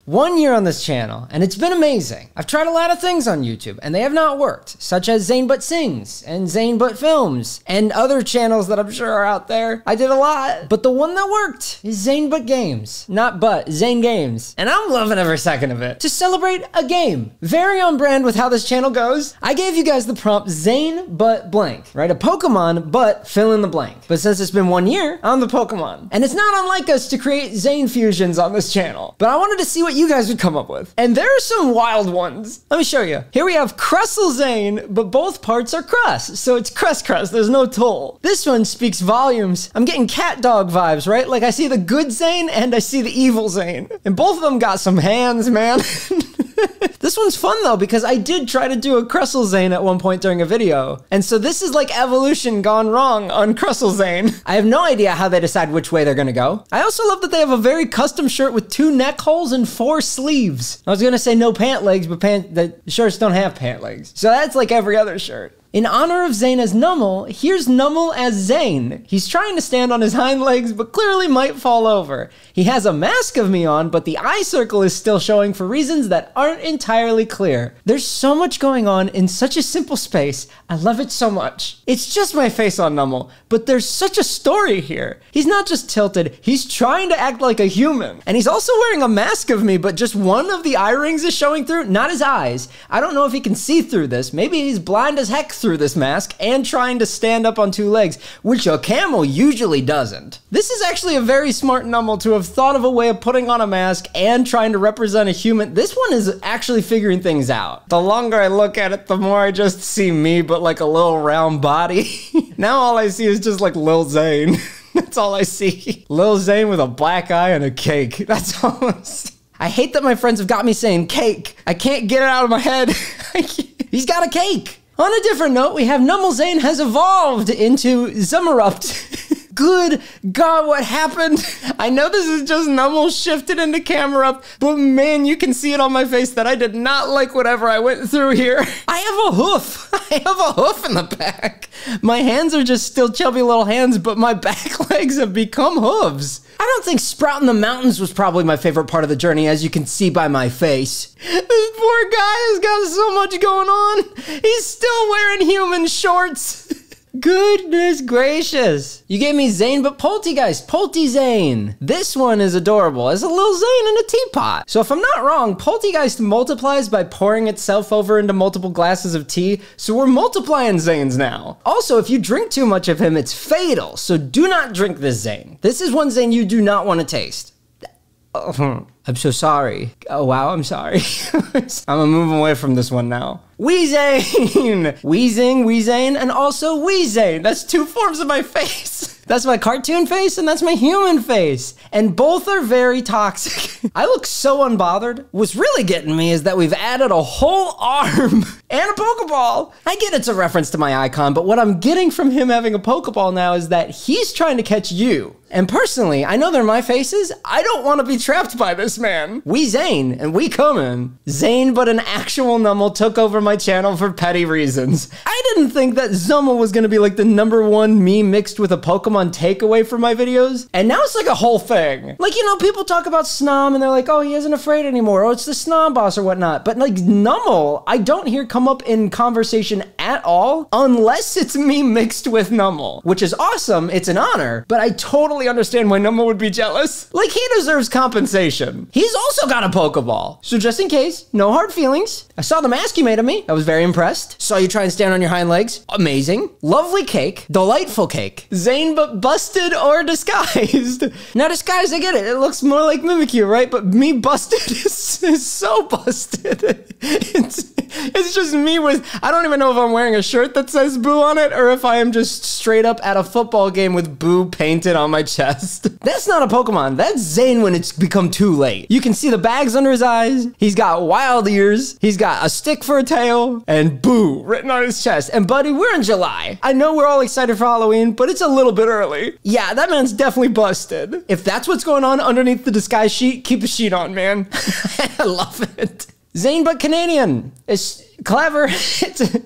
1 year on this channel, and it's been amazing. I've tried a lot of things on YouTube, and they have not worked, such as Zane But Sings, and Zane But Films, and other channels that I'm sure are out there. I did a lot, but the one that worked is Zane But Games. Not but, ZaneGames. And I'm loving every second of it. To celebrate a game. Very on brand with how this channel goes, I gave you guys the prompt Zane But Blank, right? A Pokemon, but fill in the blank. But since it's been 1 year, I'm the Pokemon. And it's not unlike us to create Zane fusions on this channel, but I wanted to see what you guys would come up with. And there are some wild ones. Let me show you. Here we have Crustle Zane, but both parts are crust. So it's crust, there's no toll. This one speaks volumes. I'm getting cat dog vibes, right? Like I see the good Zane and I see the evil Zane. And both of them got some hands, man. This one's fun though, because I did try to do a Crustle Zane at one point during a video. And so this is like evolution gone wrong on Crustle Zane. I have no idea how they decide which way they're gonna go. I also love that they have a very custom shirt with 2 neck holes and 4 sleeves. I was gonna say no pant legs, but the shirts don't have pant legs. So that's like every other shirt. In honor of Zane as Nummel, here's Nummel as Zane. He's trying to stand on his hind legs, but clearly might fall over. He has a mask of me on, but the eye circle is still showing for reasons that aren't entirely clear. There's so much going on in such a simple space. I love it so much. It's just my face on Nummel, but there's such a story here. He's not just tilted, he's trying to act like a human. And he's also wearing a mask of me, but just one of the eye rings is showing through, not his eyes. I don't know if he can see through this. Maybe he's blind as heck through this mask and trying to stand up on 2 legs, which a camel usually doesn't. This is actually a very smart Nummel to have thought of a way of putting on a mask and trying to represent a human. This one is actually figuring things out. The longer I look at it, the more I just see me, but like a little round body. Now all I see is just like Lil Zane. That's all I see. Lil Zane with a black eye and a cake. That's all I see. I hate that my friends have got me saying cake. I can't get it out of my head. He's got a cake. On a different note, we have Nummel Zane has evolved into Zummerupt. Good God, what happened? I know this is just Nummel shifted into Camerupt, but man, you can see it on my face that I did not like whatever I went through here. I have a hoof. I have a hoof in the back. My hands are just still chubby little hands, but my back legs have become hooves. I don't think sprouting the mountains was probably my favorite part of the journey, as you can see by my face. This poor guy has got so much going on. He's still wearing human shorts. Goodness gracious. You gave me Zane but Poltegeist, Zane. This one is adorable as a little Zane in a teapot. So if I'm not wrong, Poltegeist multiplies by pouring itself over into multiple glasses of tea, so we're multiplying Zanes now. Also, if you drink too much of him, it's fatal, so do not drink this Zane. This is one Zane you do not want to taste. I'm so sorry. Oh wow, I'm sorry. I'm gonna move away from this one now. Zane! Zane, and also Zane. That's 2 forms of my face. That's my cartoon face and that's my human face. And both are very toxic. I look so unbothered. What's really getting me is that we've added a whole arm and a Pokeball. I get it's a reference to my icon, but what I'm getting from him having a Pokeball now is that he's trying to catch you. And personally, I know they're my faces. I don't want to be trapped by this man. Zane, and we coming. Zane, but an actual Nummel took over my channel for petty reasons. I didn't think that Zummel was gonna be like the #1 meme mixed with a Pokemon takeaway for my videos. And now it's like a whole thing. Like, you know, people talk about Snom and they're like, oh, he isn't afraid anymore. Oh, it's the Snom boss or whatnot. But like Nummel, I don't hear come up in conversation at all unless it's me mixed with Nummel, which is awesome. It's an honor, but I totally understand why Nummel would be jealous. Like, he deserves compensation. He's also got a Pokeball. So just in case, no hard feelings. I saw the mask you made of me. I was very impressed. Saw you try and stand on your hind legs. Amazing. Lovely cake. Delightful cake. Zane but busted or disguised. Now disguised, I get it. It looks more like Mimikyu, right? But me busted is so busted. It's just me with, I don't even know if I'm wearing a shirt that says Boo on it or if I am just straight up at a football game with Boo painted on my chest. That's not a Pokemon. That's Zane when it's become too late. You can see the bags under his eyes. He's got wild ears. He's got a stick for a tail and Boo written on his chest. And buddy, we're in July. I know we're all excited for Halloween, but it's a little bit early. Yeah, that man's definitely busted. If that's what's going on underneath the disguise sheet, keep a sheet on, man. I love it. Zane but Canadian. It's clever.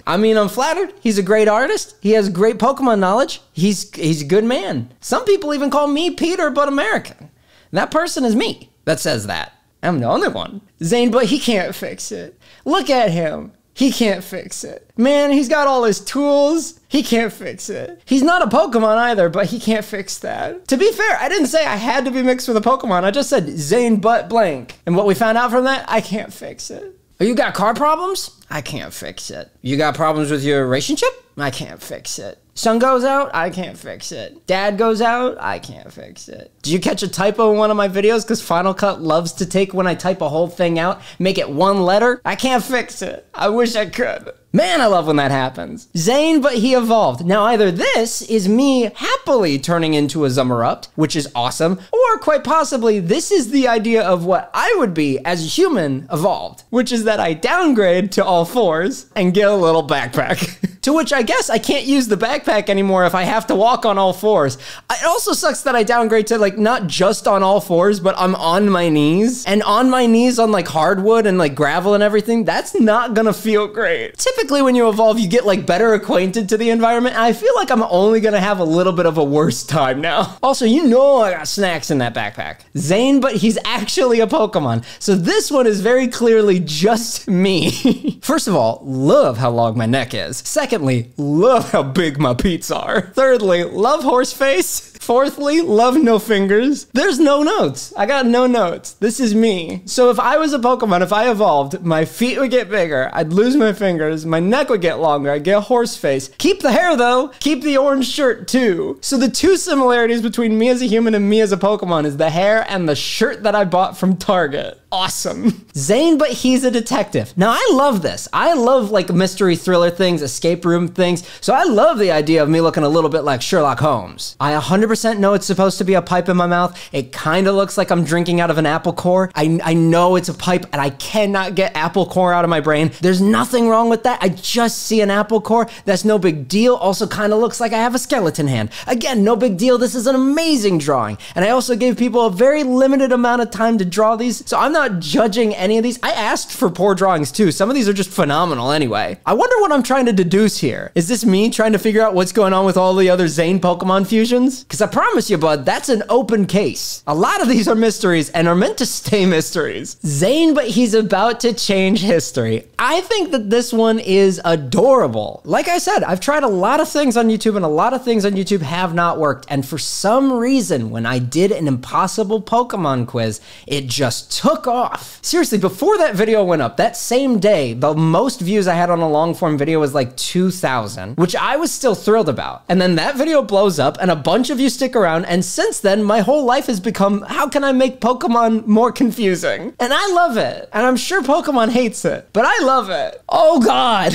I mean, I'm flattered. He's a great artist. He has great Pokemon knowledge. He's a good man. Some people even call me Peter but American. That person is me that says that. I'm the only one. Zane, but he can't fix it. Look at him. He can't fix it. Man, he's got all his tools. He can't fix it. He's not a Pokemon either, but he can't fix that. To be fair, I didn't say I had to be mixed with a Pokemon. I just said Zane but blank. And what we found out from that, I can't fix it. Oh, you got car problems? I can't fix it. You got problems with your relationship? I can't fix it. Sun goes out? I can't fix it. Dad goes out? I can't fix it. Did you catch a typo in one of my videos? Because Final Cut loves to take when I type a whole thing out, make it one letter. I can't fix it. I wish I could. Man, I love when that happens. Zane, but he evolved. Now, either this is me happily turning into a Zummerupt, which is awesome, or quite possibly this is the idea of what I would be as a human evolved, which is that I downgrade to all fours and get a little backpack. To which I guess I can't use the backpack anymore if I have to walk on all fours. It also sucks that I downgrade to like not just on all fours, but I'm on my knees. And on my knees on like hardwood and like gravel and everything, that's not gonna feel great. Typically when you evolve, you get like better acquainted to the environment. And I feel like I'm only gonna have a little bit of a worse time now. Also, you know I got snacks in that backpack. Zane, but he's actually a Pokemon. So this one is very clearly just me. First of all, love how long my neck is. Secondly, love how big my peats are. Thirdly, love horse face. Fourthly, love no fingers. There's no notes. I got no notes. This is me. So if I was a Pokemon, if I evolved, my feet would get bigger. I'd lose my fingers. My neck would get longer. I'd get a horse face. Keep the hair though. Keep the orange shirt too. So the two similarities between me as a human and me as a Pokemon is the hair and the shirt that I bought from Target. Awesome. Zane, but he's a detective. Now I love this. I love like mystery thriller things, escape room things. So I love the idea of me looking a little bit like Sherlock Holmes. I 100% know it's supposed to be a pipe in my mouth. It kind of looks like I'm drinking out of an apple core. I know it's a pipe and I cannot get apple core out of my brain. There's nothing wrong with that. I just see an apple core. That's no big deal. Also kind of looks like I have a skeleton hand. Again, no big deal. This is an amazing drawing. And I also gave people a very limited amount of time to draw these. So I'm not judging any of these. I asked for poor drawings too. Some of these are just phenomenal anyway. I wonder what I'm trying to deduce here. Is this me trying to figure out what's going on with all the other Zane Pokemon fusions? Because I promise you, bud, that's an open case. A lot of these are mysteries and are meant to stay mysteries. Zane, but he's about to change history. I think that this one is adorable. Like I said, I've tried a lot of things on YouTube and a lot of things on YouTube have not worked. And for some reason, when I did an impossible Pokemon quiz, it just took off. Seriously, before that video went up, that same day, the most views I had on a long form video was like 2,000, which I was still thrilled about. And then that video blows up and a bunch of you stick around. And since then, my whole life has become, how can I make Pokemon more confusing? And I love it. And I'm sure Pokemon hates it, but I love it. Oh God.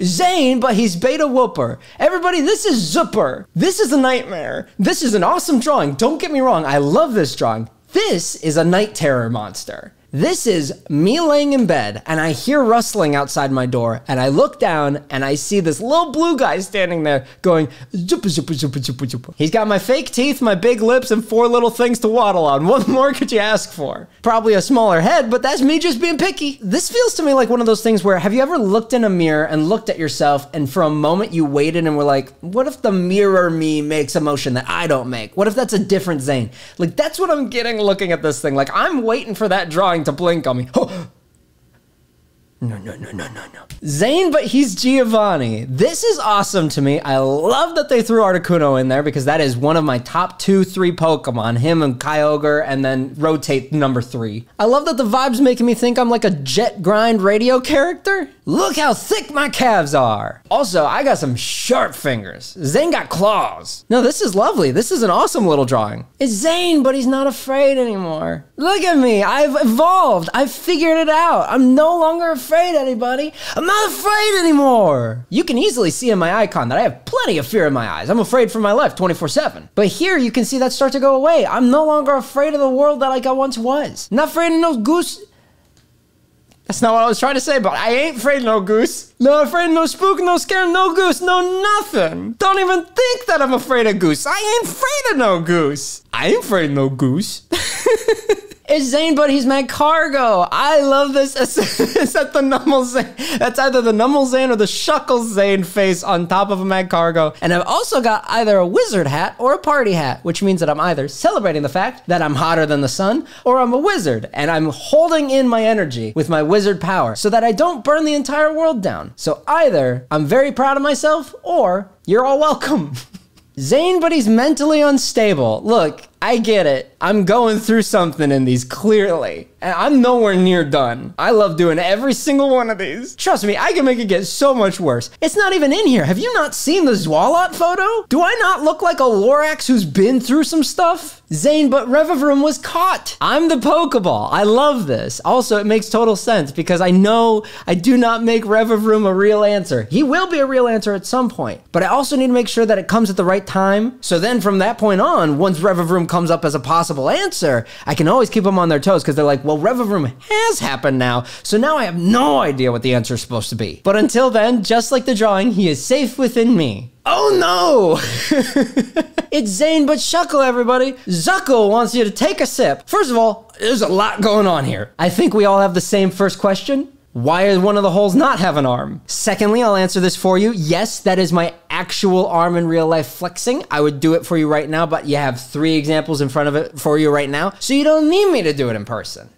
Zane, but he's Beta Whooper. Everybody, this is Zooper. This is a nightmare. This is an awesome drawing. Don't get me wrong. I love this drawing. This is a night terror monster. This is me laying in bed and I hear rustling outside my door and I look down and I see this little blue guy standing there going zoopa, zoopa, zoopa, zoopa, zoopa. He's got my fake teeth, my big lips, and 4 little things to waddle on. What more could you ask for? Probably a smaller head, but that's me just being picky. This feels to me like one of those things where, have you ever looked in a mirror and looked at yourself and for a moment you waited and were like, what if the mirror me makes a motion that I don't make? What if that's a different Zane? Like, that's what I'm getting looking at this thing. Like, I'm waiting for that drawing to blink on me. Oh. No. Zane, but he's Giovanni. This is awesome to me. I love that they threw Articuno in there because that is one of my top 2-3 Pokemon. Him and Kyogre and then rotate number 3. I love that the vibe's making me think I'm like a Jet Grind radio character. Look how thick my calves are. Also, I got some sharp fingers. Zane got claws. No, this is lovely. This is an awesome little drawing. It's Zane, but he's not afraid anymore. Look at me. I've evolved. I've figured it out. I'm no longer afraid, anybody. I'm not afraid anymore. You can easily see in my icon that I have plenty of fear in my eyes. I'm afraid for my life 24/7. But here you can see that start to go away. I'm no longer afraid of the world that like I once was. Not afraid of no goose. That's not what I was trying to say, but I ain't afraid of no goose. Not afraid of no spook, no scare, no goose, no nothing. Don't even think that I'm afraid of goose. I ain't afraid of no goose. I ain't afraid of no goose. It's Zane, but he's my cargo. I love this. Is that the Nummel Zane? That's either the Nummel Zane or the Shuckle Zane face on top of a Mag Cargo. And I've also got either a wizard hat or a party hat, which means that I'm either celebrating the fact that I'm hotter than the sun, or I'm a wizard, and I'm holding in my energy with my wizard power so that I don't burn the entire world down. So either I'm very proud of myself, or you're all welcome. Zane, but he's mentally unstable. Look, I get it. I'm going through something in these, clearly. And I'm nowhere near done. I love doing every single one of these. Trust me, I can make it get so much worse. It's not even in here. Have you not seen the Zwalot photo? Do I not look like a Lorax who's been through some stuff? Zane, but Revavroom was caught. I'm the Pokeball. I love this. Also, it makes total sense because I know I do not make Revavroom a real answer. He will be a real answer at some point, but I also need to make sure that it comes at the right time. So then from that point on, once Revavroom comes up as a possible answer, I can always keep them on their toes because they're like, well, Revavroom has happened now, so now I have no idea what the answer is supposed to be. But until then, just like the drawing, he is safe within me. Oh no! It's Zane but Shuckle, everybody. Zuckle wants you to take a sip. First of all, there's a lot going on here. I think we all have the same first question. Why does one of the holes not have an arm? Secondly, I'll answer this for you. Yes, that is my actual arm in real life flexing. I would do it for you right now, but you have 3 examples in front of it for you right now, so you don't need me to do it in person.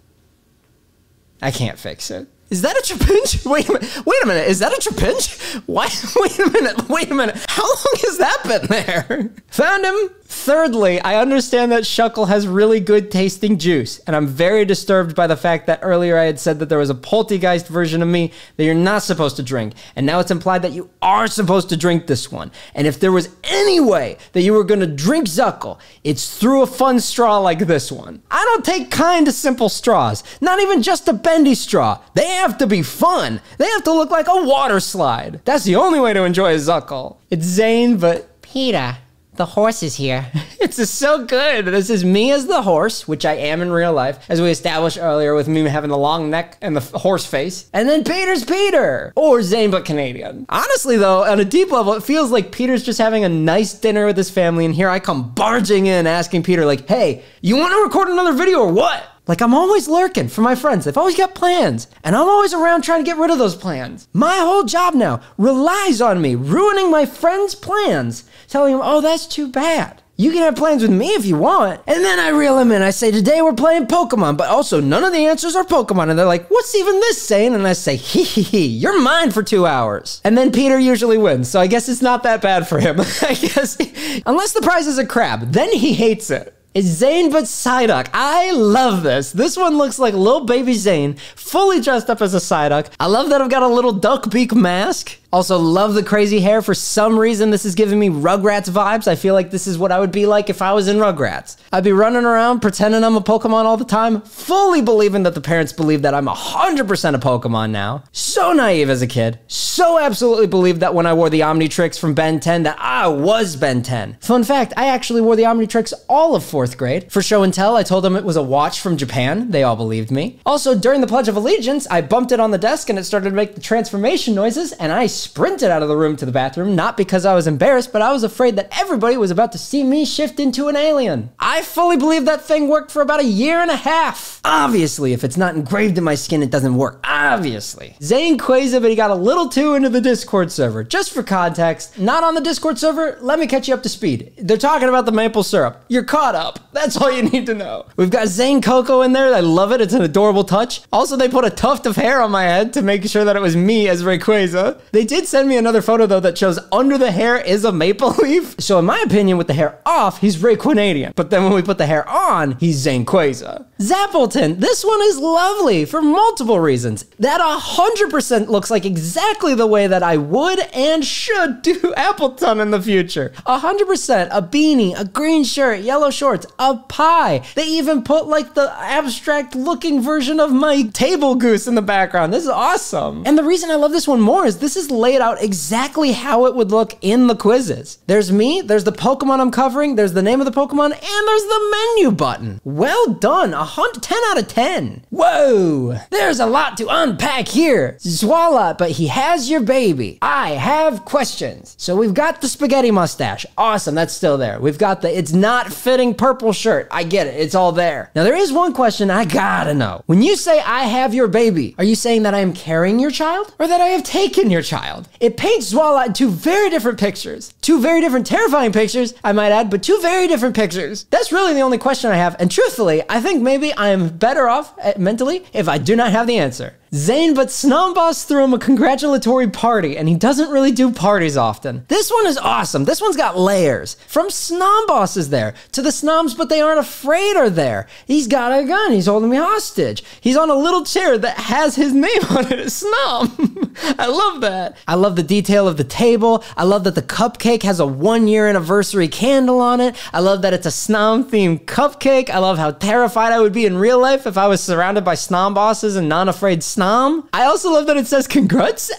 I can't fix it. Is that a trapinch? Wait a minute, is that a trapinch? Why? Wait a minute. How long has that been there? Found him. Thirdly, I understand that Shuckle has really good tasting juice, and I'm very disturbed by the fact that earlier I had said that there was a poltergeist version of me that you're not supposed to drink, and now it's implied that you are supposed to drink this one. And if there was any way that you were gonna drink Zuckle, it's through a fun straw like this one. I don't take kind to simple straws, not even just a bendy straw. They have to be fun. They have to look like a water slide. That's the only way to enjoy a Zuckle. It's Zane, but Peter. The horse is here. It's just so good. This is me as the horse, which I am in real life, as we established earlier with me having the long neck and the horse face. And then Peter's Peter, or Zane but Canadian. Honestly though, on a deep level, it feels like Peter's just having a nice dinner with his family, and here I come barging in asking Peter like, hey, you want to record another video or what? Like, I'm always lurking for my friends. They've always got plans, and I'm always around trying to get rid of those plans. My whole job now relies on me ruining my friends' plans, telling them, oh, that's too bad. You can have plans with me if you want. And then I reel them in. I say, today we're playing Pokemon, but also none of the answers are Pokemon. And they're like, what's even this, Zane? And I say, hee hee hee, you're mine for 2 hours. And then Peter usually wins, so I guess it's not that bad for him. I guess, unless the prize is a crab, then he hates it. It's Zane but Psyduck. I love this. This one looks like little baby Zane, fully dressed up as a Psyduck. I love that I've got a little duck beak mask. Also love the crazy hair. For some reason, this is giving me Rugrats vibes. I feel like this is what I would be like if I was in Rugrats. I'd be running around pretending I'm a Pokemon all the time, fully believing that the parents believe that I'm 100% a Pokemon now. So naive as a kid. So absolutely believed that when I wore the Omnitrix from Ben 10 that I was Ben 10. Fun fact, I actually wore the Omnitrix all of 4th grade. For show and tell, I told them it was a watch from Japan. They all believed me. Also, during the Pledge of Allegiance, I bumped it on the desk and it started to make the transformation noises, and I sprinted out of the room to the bathroom, not because I was embarrassed, but I was afraid that everybody was about to see me shift into an alien. I fully believe that thing worked for about 1.5 years. Obviously, if it's not engraved in my skin, it doesn't work. Obviously. Zane Quaza, but he got a little too into the Discord server. Just for context, not on the Discord server, let me catch you up to speed. They're talking about the maple syrup. You're caught up. That's all you need to know. We've got Zane Coco in there. I love it. It's an adorable touch. Also, they put a tuft of hair on my head to make sure that it was me as Rayquaza. They did send me another photo though that shows under the hair is a maple leaf. So in my opinion, with the hair off, he's Rayquanadian. But then when we put the hair on, he's Zane Quaza. Zappleton, this one is lovely for multiple reasons. That 100% looks like exactly the way that I would and should do Appleton in the future. 100%, a beanie, a green shirt, yellow shorts, a pie. They even put like the abstract looking version of my table goose in the background. This is awesome. And the reason I love this one more is this is laid out exactly how it would look in the quizzes. There's me, there's the Pokemon I'm covering, there's the name of the Pokemon, and there's the menu button. Well done, 10 out of 10. Whoa, there's a lot to unpack here. Swalot, but he has your baby. I have questions. So we've got the spaghetti mustache. Awesome, that's still there. We've got the it's not fitting purple shirt. I get it, it's all there. Now there is one question I gotta know. When you say I have your baby, are you saying that I am carrying your child or that I have taken your child? It paints Swalot in two very different pictures. Two very different terrifying pictures, I might add, but two very different pictures. That's really the only question I have, and truthfully, I think maybe I am better off mentally if I do not have the answer. Zane, but Snomboss threw him a congratulatory party, and he doesn't really do parties often. This one is awesome. This one's got layers. From Snomboss is there, to the Snoms, but they aren't afraid are there. He's got a gun. He's holding me hostage. He's on a little chair that has his name on it, Snom. I love that. I love the detail of the table. I love that the cupcake has a 1-year anniversary candle on it. I love that it's a Snom-themed cupcake. I love how terrified I would be in real life if I was surrounded by Snombosses and non-afraid Snom. I also love that it says congrats,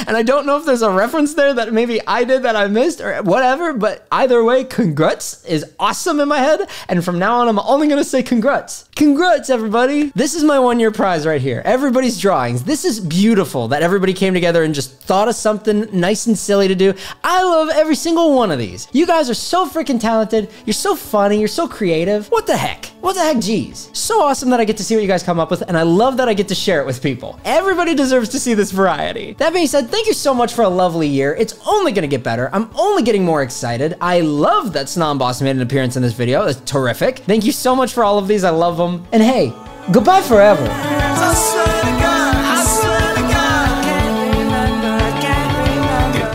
and I don't know if there's a reference there that maybe I did that I missed or whatever, but either way, congrats is awesome in my head, and from now on, I'm only gonna say congrats. Congrats, everybody. This is my 1-year prize right here. Everybody's drawings. This is beautiful that everybody came together and just thought of something nice and silly to do. I love every single one of these. You guys are so freaking talented. You're so funny. You're so creative. What the heck? What the heck, geez. So awesome that I get to see what you guys come up with, and I love that I get to share it with people. Everybody deserves to see this variety. That being said, thank you so much for a lovely year. It's only gonna get better. I'm only getting more excited. I love that Snomboss made an appearance in this video. It's terrific. Thank you so much for all of these. I love them. And hey, goodbye forever. I swear to God, I swear to God.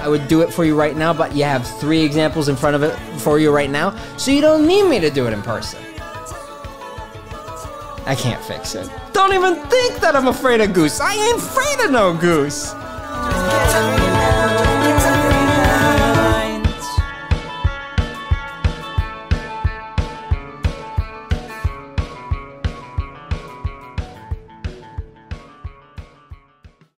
I would do it for you right now, but you have 3 examples in front of it for you right now, so you don't need me to do it in person. I can't fix it. Don't even think that I'm afraid of Goose. I ain't afraid of no Goose.